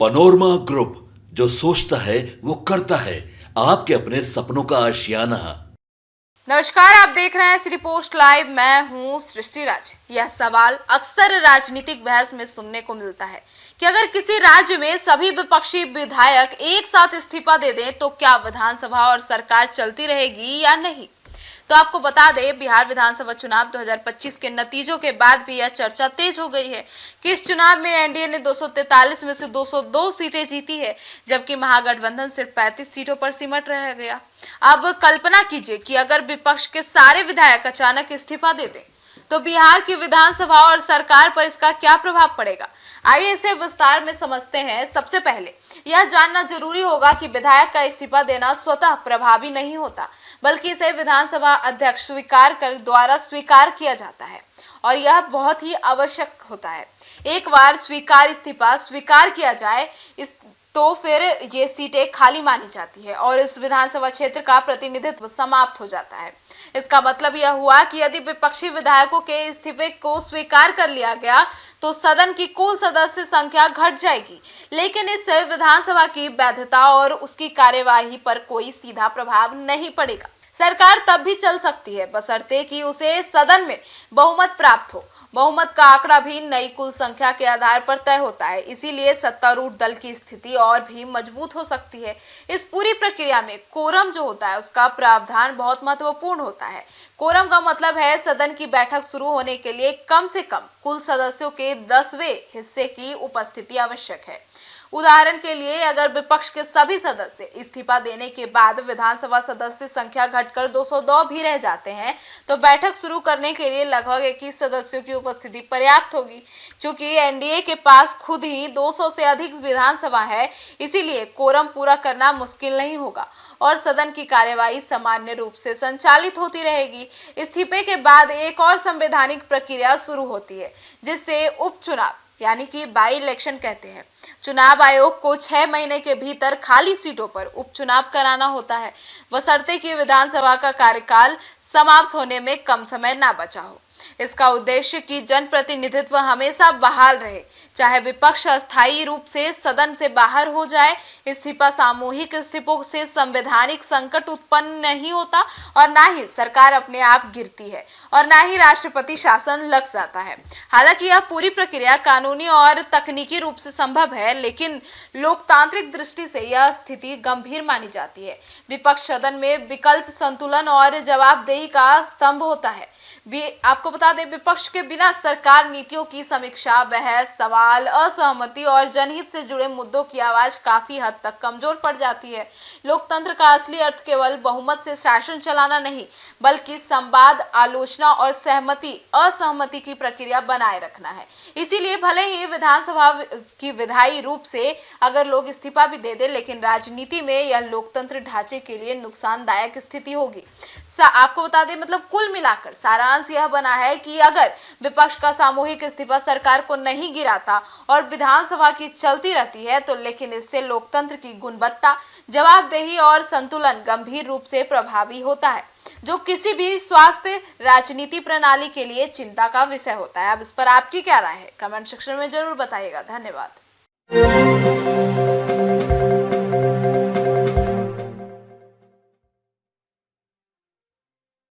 Panorama group, जो सोचता है वो करता है। आपके अपने सपनों का आशियाना। नमस्कार, आप देख रहे हैं सिटी पोस्ट लाइव। मैं हूं सृष्टि राज। यह सवाल अक्सर राजनीतिक बहस में सुनने को मिलता है कि अगर किसी राज्य में सभी विपक्षी विधायक एक साथ इस्तीफा दे दें तो क्या विधानसभा और सरकार चलती रहेगी या नहीं। तो आपको बता दें, बिहार विधानसभा चुनाव 2025 के नतीजों के बाद भी यह चर्चा तेज हो गई है कि इस चुनाव में एनडीए ने 243 में से 202 सीटें जीती है, जबकि महागठबंधन सिर्फ 35 सीटों पर सिमट रह गया। अब कल्पना कीजिए कि अगर विपक्ष के सारे विधायक अचानक इस्तीफा दे दें तो बिहार की विधानसभा और सरकार पर इसका क्या प्रभाव पड़ेगा। आइए इसे विस्तार में समझते हैं। सबसे पहले यह जानना जरूरी होगा कि विधायक का इस्तीफा देना स्वतः प्रभावी नहीं होता, बल्कि इसे विधानसभा अध्यक्ष द्वारा स्वीकार किया जाता है और यह बहुत ही आवश्यक होता है। एक बार इस्तीफा स्वीकार किया जाए तो फिर ये सीटें खाली मानी जाती है और इस विधानसभा क्षेत्र का प्रतिनिधित्व समाप्त हो जाता है। इसका मतलब यह हुआ कि यदि विपक्षी विधायकों के इस्तीफे को स्वीकार कर लिया गया तो सदन की कुल सदस्य संख्या घट जाएगी, लेकिन इससे विधानसभा की वैधता और उसकी कार्यवाही पर कोई सीधा प्रभाव नहीं पड़ेगा। सरकार तब भी चल सकती है, बशर्ते कि उसे सदन में बहुमत प्राप्त हो। बहुमत का आंकड़ा भी नई कुल संख्या के आधार पर तय होता है, इसीलिए सत्तारूढ़ दल की स्थिति और भी मजबूत हो सकती है। इस पूरी प्रक्रिया में कोरम जो होता है उसका प्रावधान बहुत महत्वपूर्ण होता है। कोरम का मतलब है सदन की बैठक शुरू होने के लिए कम से कम कुल सदस्यों के 10वें हिस्से की उपस्थिति आवश्यक है। उदाहरण के लिए, अगर विपक्ष के सभी सदस्य इस्तीफा देने के बाद विधानसभा सदस्य संख्या घटकर 202 भी रह जाते हैं तो बैठक शुरू करने के लिए लगभग 21 सदस्यों की उपस्थिति पर्याप्त होगी। क्योंकि एनडीए के पास खुद ही 200 से अधिक विधानसभा है, इसीलिए कोरम पूरा करना मुश्किल नहीं होगा और सदन की कार्यवाही सामान्य रूप से संचालित होती रहेगी। इस्तीफे के बाद एक और संवैधानिक प्रक्रिया शुरू होती है, जिससे उपचुनाव यानी कि बाई इलेक्शन कहते हैं। चुनाव आयोग को 6 महीने के भीतर खाली सीटों पर उपचुनाव कराना होता है, बशर्ते कि विधानसभा का कार्यकाल समाप्त होने में कम समय ना बचा हो। इसका उद्देश्य कि जनप्रतिनिधित्व हमेशा बहाल रहे, चाहे विपक्ष अस्थायी रूप से सदन से बाहर हो जाए। इस्तीफा सामूहिक इस्तीफों से संवैधानिक संकट उत्पन्न नहीं होता और ना ही सरकार अपने आप गिरती है और ना ही राष्ट्रपति शासन लग जाता है। हालांकि यह पूरी प्रक्रिया कानूनी और तकनीकी रूप से संभव है, लेकिन लोकतांत्रिक दृष्टि से यह स्थिति गंभीर मानी जाती है। विपक्ष सदन में विकल्प, संतुलन और जवाबदेही का स्तंभ होता है। आपको बता दें, विपक्ष के बिना सरकार नीतियों की समीक्षा, बहस, सवाल, असहमति और जनहित से जुड़े मुद्दों की आवाज काफी हद तक कमजोर पड़ जाती है। लोकतंत्र का असली अर्थ केवल बहुमत से शासन चलाना नहीं, बल्कि संवाद, आलोचना और असहमति की प्रक्रिया बनाए रखना है। इसीलिए भले ही विधानसभा की विधायी रूप से अगर लोग इस्तीफा भी दे दे, लेकिन राजनीति में यह लोकतंत्र ढांचे के लिए नुकसानदायक स्थिति होगी। आपको बता दें, मतलब कुल मिलाकर सारांश यह बना है कि अगर विपक्ष का सामूहिक इस्तीफा सरकार को नहीं गिराता और विधानसभा की चलती रहती है तो लेकिन इससे लोकतंत्र की गुणवत्ता, जवाबदेही और संतुलन गंभीर रूप से प्रभावी होता है, जो किसी भी स्वास्थ्य राजनीति प्रणाली के लिए चिंता का विषय होता है। अब इस पर आपकी क्या राय है, कमेंट सेक्शन में जरूर बताइएगा। धन्यवाद।